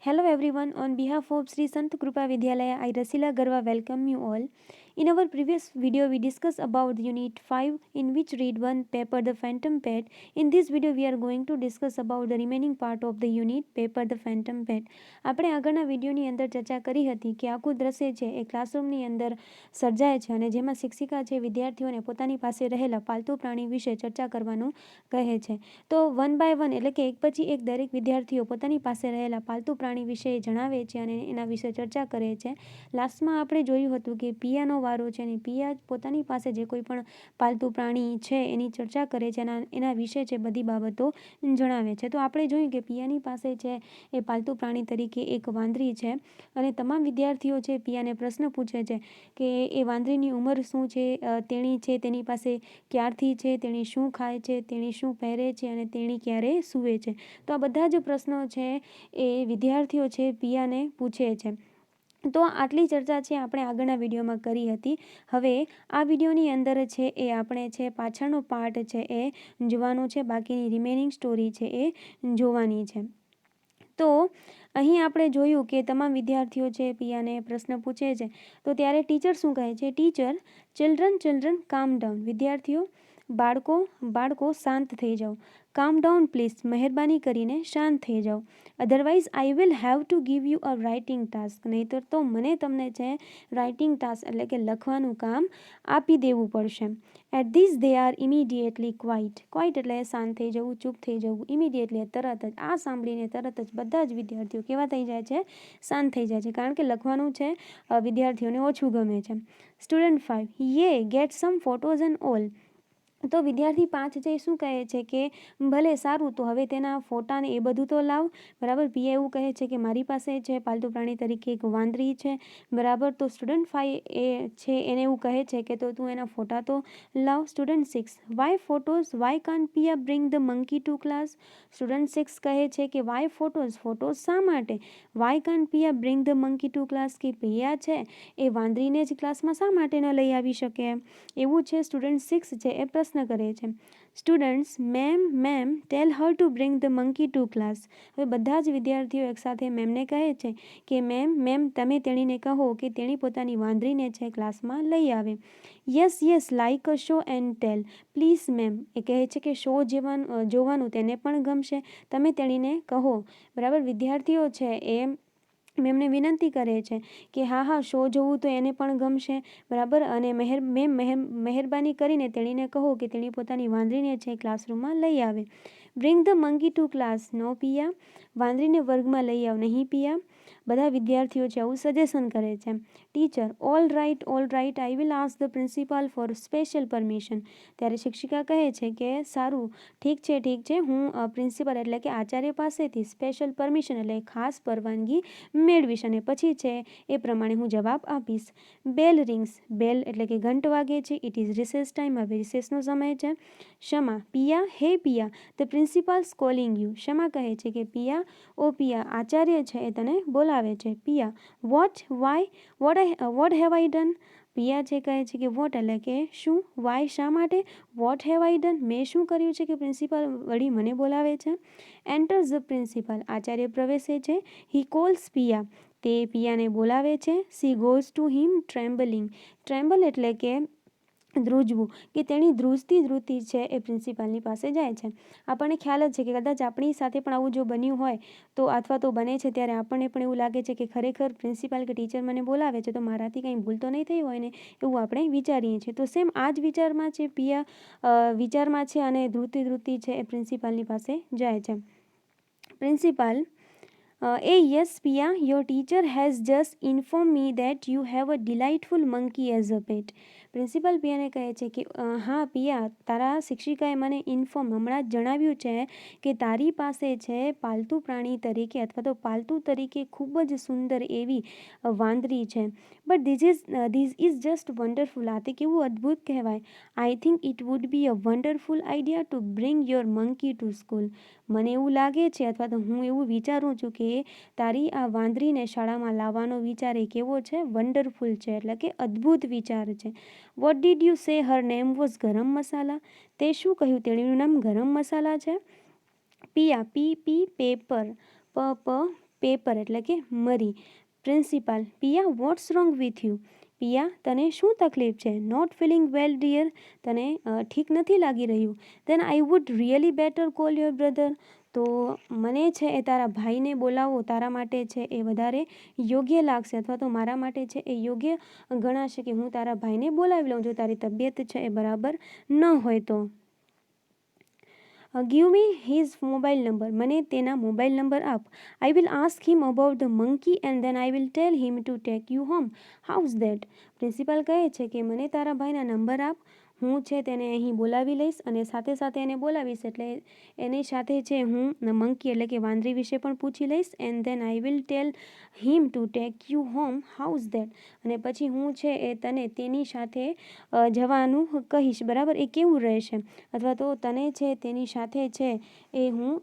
Hello everyone, on behalf of Sri Sant Krupa Vidyalaya, I Rasila Garva welcome you all. In our previous video, we discussed about Unit 5 in which read 1 paper the phantom pet. In this video, we are going to discuss about the remaining part of the unit paper the phantom pet. આપણે આગળના વિડીયોની અંદર ચર્ચા કરી હતી કે આખું દ્રશ્ય છે એ ક્લાસરૂમની અંદર સર્જાય છે અને જેમાં શિક્ષિકા છે વિદ્યાર્થીઓને પોતાની પાસે રહેલા પાલતુ પ્રાણી વિશે ચર્ચા કરવાનું કહે છે. તો વન બાય વન એટલે કે એક પછી એક દરેક વિદ્યાર્થીઓ પોતાની પાસે રહેલા પાલતુ પ્રાણી વિશે જણાવે છે અને એના વિશે ચર્ચા કરે છે. લાસ્ટમાં આપણે જોયું હતું કે પિયાનો વારો છે અને પિયા પોતાની પાસે જે કોઈ પણ પાલતુ પ્રાણી છે એની ચર્ચા કરે છે, એના વિશે છે બધી બાબતો જણાવે છે. તો આપણે જોયું કે પિયાની પાસે છે એ પાલતુ પ્રાણી તરીકે એક વાંદરી છે અને તમામ વિદ્યાર્થીઓ છે પિયાને પ્રશ્ન પૂછે છે કે એ વાંદરીની ઉંમર શું છે, તેણી છે તેની પાસે ક્યારથી છે, તેણી શું ખાય છે, તેણી શું પહેરે છે અને તેણી ક્યારે સૂવે છે. તો આ બધા જ પ્રશ્નો છે એ વિદ્યાર્થીઓ છે પિયાને પૂછે છે. તો આટલી ચર્ચા છે આપણે આગળના વિડીયોમાં કરી હતી. હવે આ વિડીયોની અંદર છે એ આપણે છે પાછળનો પાર્ટ છે એ જોવાનો છે, બાકીની રિમેનિંગ સ્ટોરી છે એ જોવાની છે. તો અહીં આપણે જોયું કે તમામ વિદ્યાર્થીઓ છે પિયાને પ્રશ્ન પૂછે છે તો ત્યારે ટીચર શું કહે છે? ટીચર, ચિલ્ડ્રન કામ ડાઉન. વિદ્યાર્થીઓ, બાળકો શાંત થઈ જાઓ. કામ ડાઉન પ્લીઝ, મહેરબાની કરીને શાંત થઈ જાઓ. Otherwise I will have to give you a writing task. નહીંતર તો મને તમને છે રાઇટિંગ ટાસ્ક એટલે કે લખવાનું કામ આપી દેવું પડશે. At this they are immediately quiet. Quiet એટલે શાંત થઈ જવું, ચૂપ થઈ જવું. ઇમિડિયેટલી તરત જ. આ સાંભળીને તરત જ બધા જ વિદ્યાર્થીઓ કેવા થઈ જાય છે? શાંત થઈ જાય છે, કારણ કે લખવાનું છે વિદ્યાર્થીઓને ઓછું ગમે છે. સ્ટુડન્ટ 5, યે gate sum photos and all. તો વિદ્યાર્થી 5 છે શું કહે છે કે ભલે સારું, તો હવે તેના ફોટાને એ બધું તો લાવ. બરાબર. પિયા એવું કહે છે કે મારી પાસે છે પાલતુ પ્રાણી તરીકે એક વાંદરી છે. બરાબર. તો સ્ટુડન્ટ 5 એ છે એને એવું કહે છે કે તો તું એના ફોટા તો લાવ. Student 6, why photos, why can't Piya bring the monkey to class. Student 6 કહે છે કે વાય ફોટોઝ, ફોટોઝ શા માટે? Why can't Piya bring the monkey to class, કે પિયા છે એ વાંદરીને જ ક્લાસમાં શા માટે ન લઈ આવી શકે? એવું છે સ્ટુડન્ટ 6 છે એ પ્રશ્ન કરે છે. Students, ma'am tell her to bring the monkey to class. હવે બધા જ વિદ્યાર્થીઓ એકસાથે મેમને કહે છે કે મેમ તમે તેણીને કહો કે તેણી પોતાની વાંદરીને છે ક્લાસમાં લઈ આવે. Yes like a show and tell. Please ma'am. એ કહે છે કે શો જોવાનું તેને પણ ગમશે, તમે તેણીને કહો. બરાબર. વિદ્યાર્થીઓ છે એ મેમને વિનંતી કરે છે કે હા શો જોવું તો એને પણ ગમશે. બરાબર. અને મહેરબાની કરીને તેણીને કહો કે તેણી પોતાની વાંદરીને છે ક્લાસરૂમમાં લઈ આવે. Bring the monkey to class. No Piya. વાંદરીને વર્ગમાં લઈ આવ. નહીં પિયા. બધા વિદ્યાર્થીઓ છે આવું સજેશન કરે છે. Teacher, all right I will ask the principal for special permission. ત્યારે શિક્ષિકા કહે છે કે સારું, ઠીક છે, હું પ્રિન્સિપાલ એટલે કે આચાર્ય પાસેથી સ્પેશિયલ પરમિશન એટલે ખાસ પરવાનગી મેળવીશ અને પછી છે એ પ્રમાણે હું જવાબ આપીશ. બેલ રિંગ્સ. બેલ એટલે કે ઘંટ વાગે છે. It is recess time. હવે રિસેસનો સમય છે. ક્ષમા. પિયા, હે પિયા, ધ પ્રિન્સિપાલ્સ કોલિંગ યુ. ક્ષમા કહે છે કે પિયા, ઓ પિયા, આચાર્ય છે એ તને બોલાવે છે. Piya, what, why, what have I done. Piya છે કહે છે કે વોટ એટલે કે શું, વાય શા માટે, વોટ હેવ આઈ ડન મેં શું કર્યું છે કે પ્રિન્સિપાલ વળી મને બોલાવે છે. Enters the principal. આચાર્ય પ્રવેશે છે. He calls Piya. તે પિયાને બોલાવે છે. She goes to him trembling. Tremble એટલે કે ધ્રુજવું, કે તેણી ધ્રુજતી છે એ પ્રિન્સિપાલની પાસે જાય છે. આપણને ખ્યાલ જ છે કે કદાચ આપણી સાથે પણ આવું જો બન્યું હોય તો અથવા તો બને છે ત્યારે આપણને પણ એવું લાગે છે કે ખરેખર પ્રિન્સિપાલ કે ટીચર મને બોલાવે છે તો મારાથી કંઈ ભૂલ તો નહીં થઈ હોય ને, એવું આપણે વિચારીએ છીએ. તો સેમ આ જ વિચારમાં છે પિયા વિચારમાં છે અને ધ્રુજતી છે એ પ્રિન્સિપાલની પાસે જાય છે. Principal, yes Piya, your teacher has just inform me that you have a delightful monkey as a pet. Principal પિયાને કહે છે કે હા પિયા, તારા શિક્ષિકાએ મને હમણાં જ જણાવ્યું છે કે તારી પાસે છે પાલતુ પ્રાણી તરીકે અથવા તો પાલતુ તરીકે ખૂબ જ સુંદર એવી વાંદરી છે. But this is just wonderful. આ તે કેવું અદ્ભુત કહેવાય. I think it would be a wonderful idea to bring your monkey to school. મને એવું લાગે છે અથવા તો હું એવું વિચારું છું કે તારી આ વાંદરીને શાળામાં લાવવાનો વિચાર એ કેવો છે? વન્ડરફુલ છે એટલે કે અદ્ભુત વિચાર છે. What did you say Har name was ગરમ મસાલા. તે શું કહ્યું તેણીનું નામ ગરમ મસાલા છે? પિયા, પી પેપર, પ પેપર એટલે કે મરી. Principal, Piya what's wrong with you? Piya, તને શું તકલીફ છે? Not feeling well dear? તને ઠીક નથી લાગી રહ્યું? Then I would really better call your brother. તો મને છે એ તારા ભાઈને બોલાવો તારા માટે છે એ વધારે યોગ્ય લાગશે, અથવા તો મારા માટે છે એ યોગ્ય ગણાશે કે હું તારા ભાઈને બોલાવી લઉં જો તારી તબિયત છે એ બરાબર ન હોય તો. Give me his mobile number. મને તેના મોબાઈલ નંબર આપ. I will ask him about the monkey and then I will tell him to take you home. How's that? Principal કહે છે કે મને તારા ભાઈના નંબર આપ, હું છે તેને અહીં બોલાવી લઈશ અને સાથે સાથે એને બોલાવીશ એટલે એની સાથે છે હું મંકી એટલે કે વાંદરી વિશે પણ પૂછી લઈશ. And then I will tell him to take you home. How's that? અને પછી હું છે એ તને તેની સાથે જવાનું કહીશ, બરાબર? એ કેવું રહેશે? અથવા તો તને છે તેની સાથે છે એ હું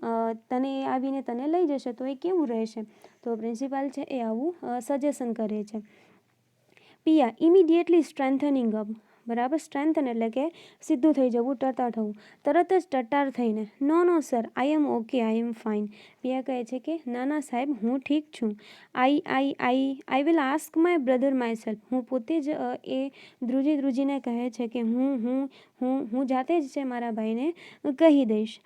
તને આવીને તને લઈ જશે તો એ કેવું રહેશે? તો પ્રિન્સિપાલ છે એ આવું સજેશન કરે છે. પિયા, ઇમિડિયેટલી સ્ટ્રેન્થનિંગ અપ. બરાબર, સ્ટ્રેન્થન એટલે કે સીધું થઈ જવું, ટટાર થવું. તરત જ ટટાર થઈને no no sir, I am okay, I am fine. Piya કહે છે કે ના ના સાહેબ, હું ઠીક છું. I will ask my brother myself. હું પોતે જ એ ધ્રુજીને કહે છે કે હું જાતે જ છે મારા ભાઈને કહી દઈશ.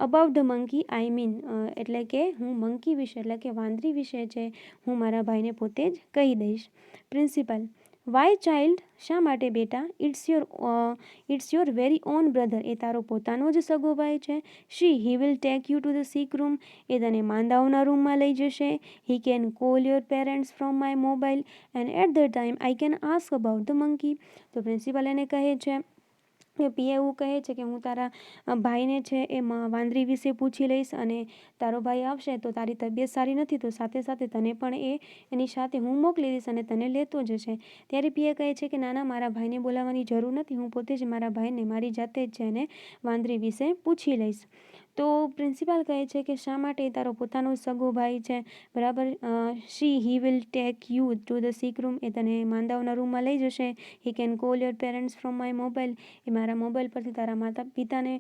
About the monkey I mean એટલે કે હું મંકી વિશે એટલે કે વાંદરી વિશે છે હું મારા ભાઈને પોતે જ કહી દઈશ. Principal, why child? શા માટે બેટા? It's your very own brother. એ તારો પોતાનો જ સગો ભાઈ છે. He will take you to the sick room. એ તને માંદાઓના રૂમમાં લઈ જશે. He can call your parents from my mobile and at the time I can ask about the monkey. તો પ્રિન્સિપાલ એને કહે છે કે પિયા એવું કહે છે કે હું તારા ભાઈને છે એ વાંદરી વિશે પૂછી લઈશ અને તારો ભાઈ આવશે તો તારી તબિયત સારી નથી તો સાથે સાથે તને પણ એની સાથે હું મોકલી દઈશ અને તને લેતો જશે. ત્યારે પિયા કહે છે કે ના ના, મારા ભાઈને બોલાવવાની જરૂર નથી, હું પોતે જ મારા ભાઈને મારી જાતે જ છે એને વાંદરી વિશે પૂછી લઈશ. તો પ્રિન્સિપાલ કહે છે કે શા માટે? તારો પોતાનો સગો ભાઈ છે, બરાબર? He will take you to the sick room. એ તને માંદાઓના રૂમમાં લઈ જશે. He can call your parents from my mobile. એ મારા મોબાઈલ પરથી તારા માતા પિતાને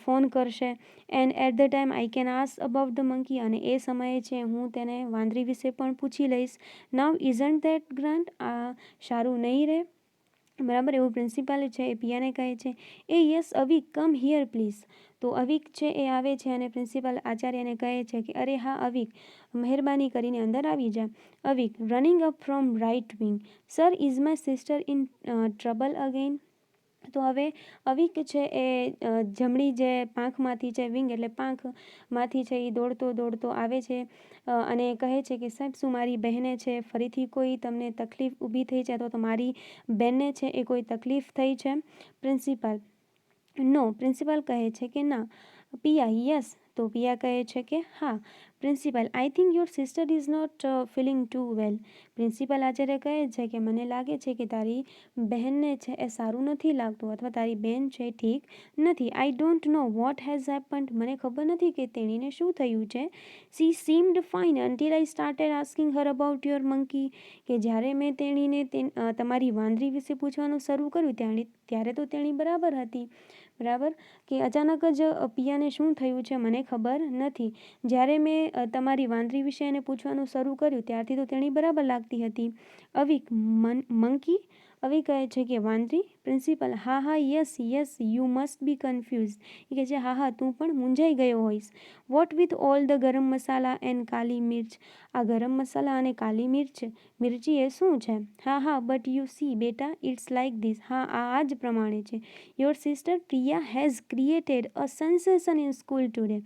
ફોન કરશે. And at the time I can ask about the monkey. અને એ સમયે છે હું તેને વાંદરી વિશે પણ પૂછી લઈશ. નાવ ઇઝન્ટ ધેટ ગ્રાન્ટ? આ સારું નહીં રહે, બરાબર? એવું પ્રિન્સિપાલ છે એ પિયાને કહે છે. Yes Avik, come here please. તો અવિક છે એ આવે છે અને પ્રિન્સિપાલ આચાર્યને કહે છે કે અરે હા અવિક, મહેરબાની કરીને અંદર આવી જા. Avik, running up from right wing. Sir, is my sister in trouble again? તો હવે અવિક છે એ જમણી જે પાંખમાંથી છે, વિંગ એટલે પાંખમાંથી છે એ દોડતો આવે છે અને કહે છે કે સાહેબ, શું મારી બહેને છે ફરીથી કોઈ તમને તકલીફ ઊભી થઈ છે અથવા તો મારી બહેનને છે એ કોઈ તકલીફ થઈ છે? પ્રિન્સિપાલ, નો. પ્રિન્સિપાલ કહે છે કે ના. પિયા, યસ. તો પિયા કહે છે કે હા. Principal, I think your sister is not feeling too well. Principal આચાર્ય કહે છે કે મને લાગે છે કે તારી બહેનને છે એ સારું નથી લાગતું અથવા તારી બહેન છે ઠીક નથી. I don't know what has happened. મને ખબર નથી કે તેણીને શું થયું છે. C seemed fine until I started asking Har about your monkey. કે જ્યારે મેં તેણીને તમારી વાંદરી વિશે પૂછવાનું શરૂ કર્યું ત્યારે તો તેણી બરાબર હતી, બરાબર? કે અચાનક જ પિયાને શું થયું છે મને ખબર નથી. જ્યારે મેં તમારી વાંદરી વિશે એને પૂછવાનું શરૂ કર્યું ત્યારથી તો તેણી બરાબર લાગતી હતી. અવિક, મંકી? અવિક કહે છે કે વાંદરી. પ્રિન્સિપલ, હા yes you must be confuse. એ કહે છે હા તું પણ મૂંઝાઈ ગયો હોઈશ. વોટ વિથ ઓલ ધ ગરમ મસાલા એન્ડ કાલી મિર્ચ? આ ગરમ મસાલા અને કાલી મિર્ચી એ શું છે? હા બટ યુ સી બેટા, ઇટ્સ લાઇક ધીસ. હા આ જ પ્રમાણે છે. Your sister Priya has created a sensation in school today.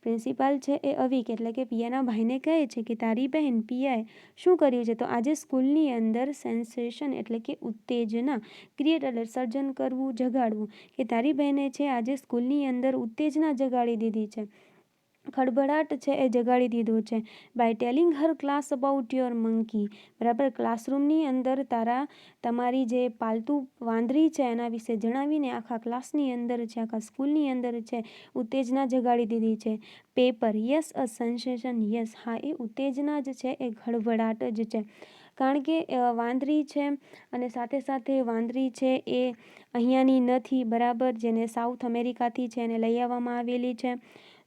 Principal છે એ અવિક એટલે કે પિયાના ભાઈને કહે છે કે તારી બહેન પિયાએ શું કર્યું છે? તો આજે સ્કૂલની અંદર સેન્સેશન એટલે કે ઉત્તેજના, ક્રિએટ એટલે સર્જન કરવું, જગાડવું, કે તારી બહેને છે આજે સ્કૂલની અંદર ઉત્તેજના જગાડી દીધી છે, ખળભળાટ છે એ જગાડી દીધો છે. By telling her class about your monkey. બરાબર, ક્લાસરૂમની અંદર તમારી જે પાલતુ વાંદરી છે એના વિશે જણાવીને આખા ક્લાસની અંદર છે, આખા સ્કૂલની અંદર છે ઉત્તેજના જગાડી દીધી છે. પેપર, યસ અ સેન્સેશન. યસ, હા એ ઉત્તેજના જ છે, એ ખળભળાટ જ છે. કારણ કે વાંદરી છે અને સાથે સાથે વાંદરી છે એ અહીંયાની નથી, બરાબર? જેને સાઉથ અમેરિકાથી છે એને લઈ આવવામાં આવેલી છે.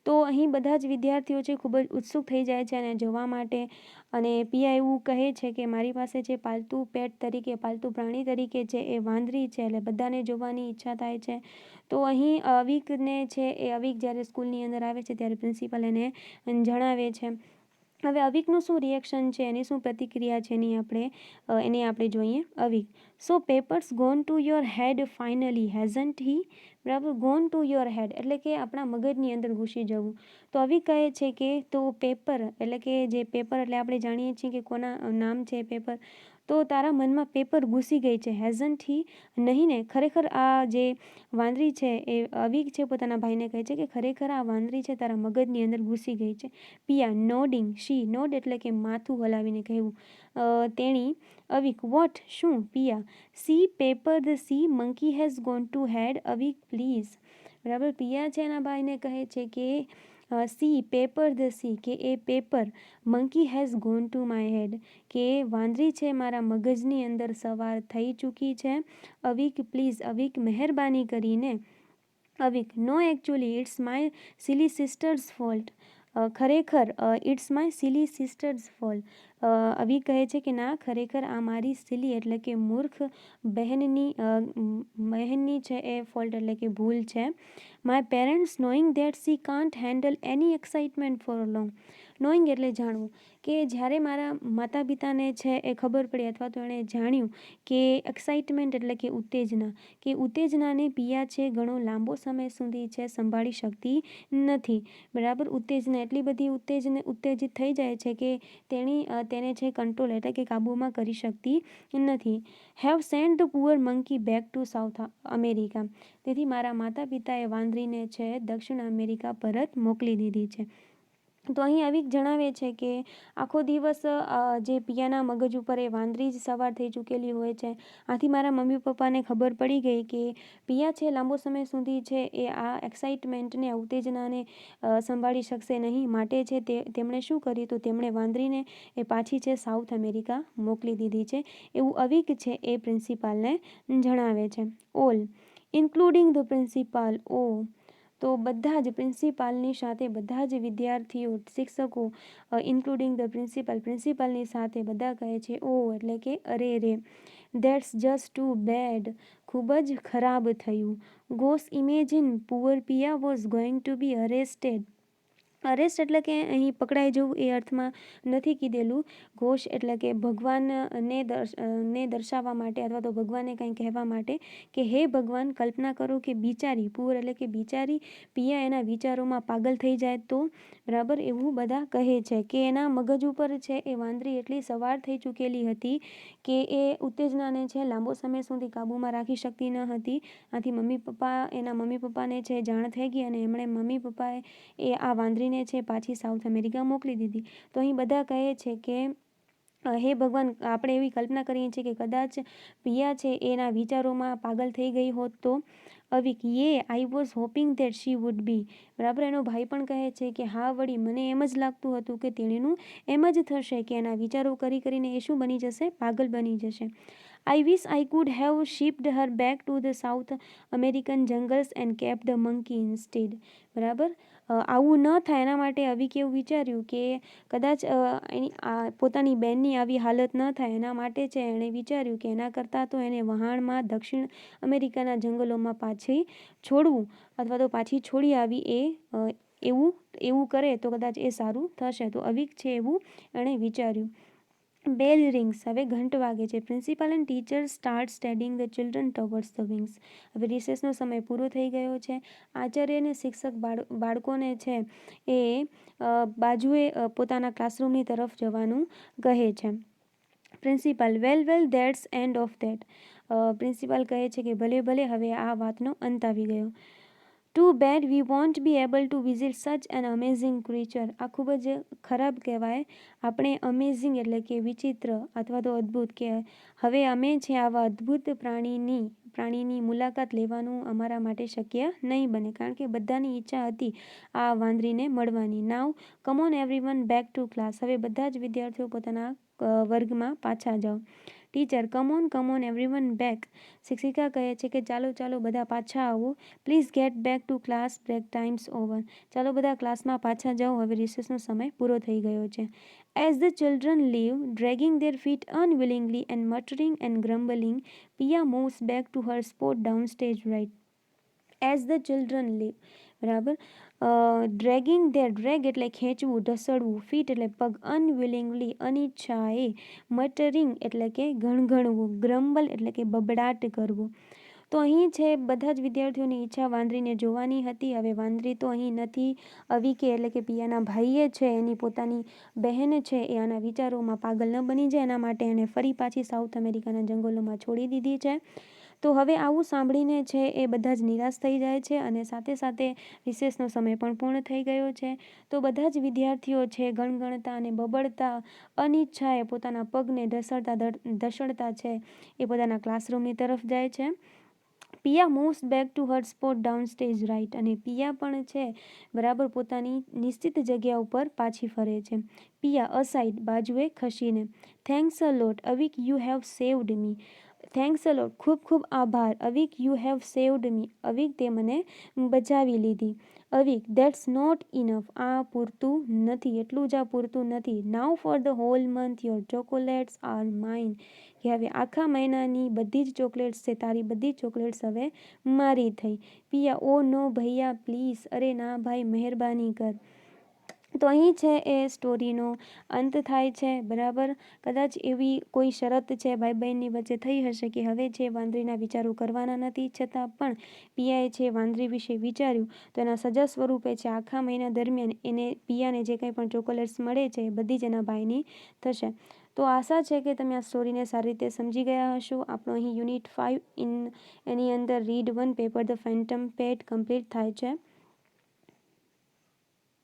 તો અહીં બધા જ વિદ્યાર્થીઓ છે ખૂબ જ ઉત્સુક થઈ જાય છે અને જવા માટે. અને પિયા એવું કહે છે કે મારી પાસે છે પાલતુ પેટ તરીકે, પાલતુ પ્રાણી તરીકે છે એ વાંદરી છે, એટલે બધાને જોવાની ઈચ્છા થાય છે. તો અહીં અવિકને છે એ અવિક જ્યારે સ્કૂલની અંદર આવે છે ત્યારે પ્રિન્સિપલ એને જણાવે છે. હવે અવિકનું શું રિએક્શન છે, એની શું પ્રતિક્રિયા છે એને આપણે જોઈએ. Avik: so peppers gone to your head finally hasn't he? બરાબર, ગોન ટુ યોર હેડ એટલે કે આપણા મગજની અંદર ઘૂસી જવું. તો અવિક કહે છે કે તો પેપર એટલે કે જે પેપર એટલે આપણે જાણીએ છીએ કે કોના નામ છે પેપર, તો તારા મનમાં પેપર ઘૂસી ગઈ છે. હેઝન્ટ હી? નહીં ને? ખરેખર આ જે વાંદરી છે એ અવિક છે પોતાના ભાઈને કહે છે કે ખરેખર આ વાંદરી છે તારા મગજની અંદર ઘૂસી ગઈ છે. પિયા: નોડિંગ. શી નોડ એટલે કે માથું હલાવીને કહેવું. તેણી: અવિક: વોટ? શું? Piya: she pepper the she monkey has gone to head. Avik please. બરાબર, પિયા છે એના ભાઈને કહે છે કે સી પેપર ધ સી કે એ pepper monkey has gone to my head કે વાંદરી છે મારા મગજની અંદર સવાર થઈ ચૂકી છે. અવિક પ્લીઝ. અવિક મહેરબાની કરીને. Avik: no actually it's my silly sister's fault. ખરેખર it's my silly sister's fault. Avik કહે છે કે ના, ખરેખર આ મારી સિલી એટલે કે મૂર્ખ બહેનની છે એ ફોલ્ટ એટલે કે ભૂલ છે. My parents knowing that C can't handle any excitement four long. Knowing એટલે જાણવું, કે જ્યારે મારા માતા પિતાને છે એ ખબર પડી અથવા તો એણે જાણ્યું કે એક્સાઇટમેન્ટ એટલે કે ઉત્તેજનાને પિયા છે ઘણો લાંબો સમય સુધી છે સંભાળી શકતી નથી. બરાબર, ઉત્તેજના એટલી બધી ઉત્તેજિત થઈ જાય છે કે તેને છે કંટ્રોલ એટલે કે કાબૂમાં કરી શકતી નથી. Have sent the poor monkey back to South America. તેથી મારા માતા પિતાએ વાંદરીને છે દક્ષિણ અમેરિકા પરત મોકલી દીધી છે. તો અહીં અવિક જણાવે છે કે આખો દિવસ જે પિયાના મગજ ઉપર એ વાંદરી જ સવાર થઈ ચૂકેલી હોય છે. આથી મારા મમ્મી પપ્પાને ખબર પડી ગઈ કે પિયા છે લાંબો સમય સુધી છે એ આ એક્સાઇટમેન્ટને, ઉત્તેજનાને સંભાળી શકશે નહીં. માટે છે તેમણે શું કર્યું, તો તેમણે વાંદરીને એ પાછી છે સાઉથ અમેરિકા મોકલી દીધી છે. એવું અવિક છે એ પ્રિન્સિપાલને જણાવે છે. All including the principal. તો બધા જ પ્રિન્સિપાલની સાથે બધા જ વિદ્યાર્થીઓ, શિક્ષકો, ઇન્ક્લુડિંગ ધ પ્રિન્સિપાલની સાથે બધા કહે છે એટલે કે અરે રે. That's just too bad. ખૂબ જ ખરાબ થયું. Gosh imagine poor Piya was going to be arrested. Arrest એટલે કે અહીં પકડાઈ જવું એ અર્થમાં નથી કીધેલું. ઘોષ એટલે કે ભગવાનને દર્શાવવા માટે અથવા તો ભગવાનને કંઈ કહેવા માટે કે હે ભગવાન, કલ્પના કરો કે બિચારી, પુઅર એટલે કે બિચારી પિયા એના વિચારોમાં પાગલ થઈ જાય તો. બરાબર, એવું બધા કહે છે કે એના મગજ ઉપર છે એ વાંદરી એટલી સવાર થઈ ચૂકેલી હતી કે એ ઉત્તેજનાને છે લાંબો સમય સુધી કાબૂમાં રાખી શકતી ન હતી. આથી એના મમ્મી પપ્પાને છે જાણ થઈ ગઈ અને એમણે મમ્મી પપ્પાએ આ વાંદરીને છે પાછી સાઉથ અમેરિકા મોકલી દીધી. તો અહીં બધા કહે છે કે હે ભગવાન, આપણે એવી કલ્પના કરીએ છીએ કે કદાચ પિયા છે એના વિચારોમાં પાગલ થઈ ગઈ હોત તો. Avik: I was hoping that she would be. બરાબર, એનો ભાઈ પણ કહે છે કે હા વળી, મને એમ જ લાગતું હતું કે તેણીનું એમ જ થશે કે એના વિચારો કરીને એ શું બની જશે, પાગલ બની જશે. I wish I could have shipped her back to the South American jungles and kept the monkey instead. બરાબર, આવું ન થાય એના માટે અવિકે એવું વિચાર્યું કે કદાચ પોતાની બહેનની આવી હાલત ન થાય એના માટે છે એણે વિચાર્યું કે એના કરતાં તો એને વહાણમાં દક્ષિણ અમેરિકાના જંગલોમાં પાછી છોડવું અથવા તો પાછી છોડી આવી એવું કરે તો કદાચ એ સારું થશે. તો અવિક છે એવું એણે વિચાર્યું. Bell rings. હવે ઘંટ વાગે છે. Principal and teacher start steering the children towards the wings. હવે રિસેસનો સમય પૂરો થઈ ગયો છે. આચાર્ય અને શિક્ષક બાળકોને છે એ બાજુએ પોતાના ક્લાસરૂમની તરફ જવાનું કહે છે. Principal: well that's end of that. Principal કહે છે કે ભલે હવે આ વાતનો અંત આવી ગયો. Too bad we won't be able to visit such an amazing creature. આ ખૂબ જ ખરાબ કહેવાય. આપણે અમેઝિંગ એટલે કે વિચિત્ર અથવા તો અદ્ભુત કે હવે અમે છે આવા અદ્ભુત પ્રાણીની મુલાકાત લેવાનું અમારા માટે શક્ય નહીં બને, કારણ કે બધાની ઈચ્છા હતી આ વાંદરીને મળવાની. Now come on everyone back to class. હવે બધા જ વિદ્યાર્થીઓ પોતાના વર્ગમાં પાછા જાઓ. Teacher come on everyone back. શિક્ષિકા કહે છે કે ચાલો ચાલો બધા પાછા આવો. Please get back to class, break time's over. ચાલો બધા ક્લાસમાં પાછા જાઓ, હવે રિસેસનો સમય પૂરો થઈ ગયો છે. As the children leave, dragging their feet unwillingly and muttering and grumbling, Pia moves back to her spot downstairs right. As the children leave, બરાબર. ડ્રેગ એટલે ખેંચવું, ઢસડવું, ફીટ એટલે પગ, અનવિલિંગલી અનિચ્છાએ, મટરિંગ એટલે કે ગણગણવું, ગ્રમ્બલ એટલે કે બબડાટ કરવું. તો અહીં છે બધા જ વિદ્યાર્થીઓની ઈચ્છા વાંદરીને જોવાની હતી. હવે વાંદરી તો અહીં નથી. અવિકે એટલે કે પિયાના ભાઈએ છે, એની પોતાની બહેન છે, એ આના વિચારોમાં પાગલ ન બની જાય એના માટે એને ફરી પાછી સાઉથ અમેરિકાના જંગલોમાં છોડી દીધી છે. તો હવે આવું સાંભળીને છે એ બધા જ નિરાશ થઈ જાય છે અને સાથે સાથે રિસેસનો સમય પણ પૂર્ણ થઈ ગયો છે. તો બધા જ વિદ્યાર્થીઓ છે ગણગણતા અને બબડતા અનિચ્છાએ પોતાના પગને ધસડતા છે એ પોતાના ક્લાસરૂમની તરફ જાય છે. Piya moves back to her spot down stage right. અને પિયા પણ છે બરાબર પોતાની નિશ્ચિત જગ્યા ઉપર પાછી ફરે છે. પિયા અસાઇડ બાજુએ ખસીને. Thanks a lot Avik, you have saved me. Thanks a lot ખૂબ ખૂબ આભાર. Avik, you have saved me. Avik, તે મને બચાવી લીધી. Avik, that's not enough. આ પૂરતું નથી, એટલું જ આ પૂરતું નથી. Now for the whole month your chocolates are mine. કે હવે આખા મહિનાની બધી જ ચોકલેટ્સ છે, તારી બધી જ ચોકલેટ્સ હવે મારી થઈ. પિયા, ઓ નો ભૈયા પ્લીઝ. અરે ના ભાઈ, મહેરબાની કર. તો અહીં છે એ સ્ટોરીનો અંત થાય છે બરાબર. કદાચ એવી કોઈ શરત છે ભાઈ બહેનની વચ્ચે થઈ હશે કે હવે છે વાંદરીના વિચારો કરવાના નથી, છતાં પણ પિયાએ છે વાંદરી વિશે વિચાર્યું તો એના સજા સ્વરૂપે છે આખા મહિના દરમિયાન એને પિયાને જે કંઈ પણ ચોકોલેટ્સ મળે છે એ બધી જ એના ભાઈની થશે. તો આશા છે કે તમે આ સ્ટોરીને સારી રીતે સમજી ગયા હશો. આપણો અહીં યુનિટ 5 એની અંદર read 1 paper the phantom pet complete થાય છે.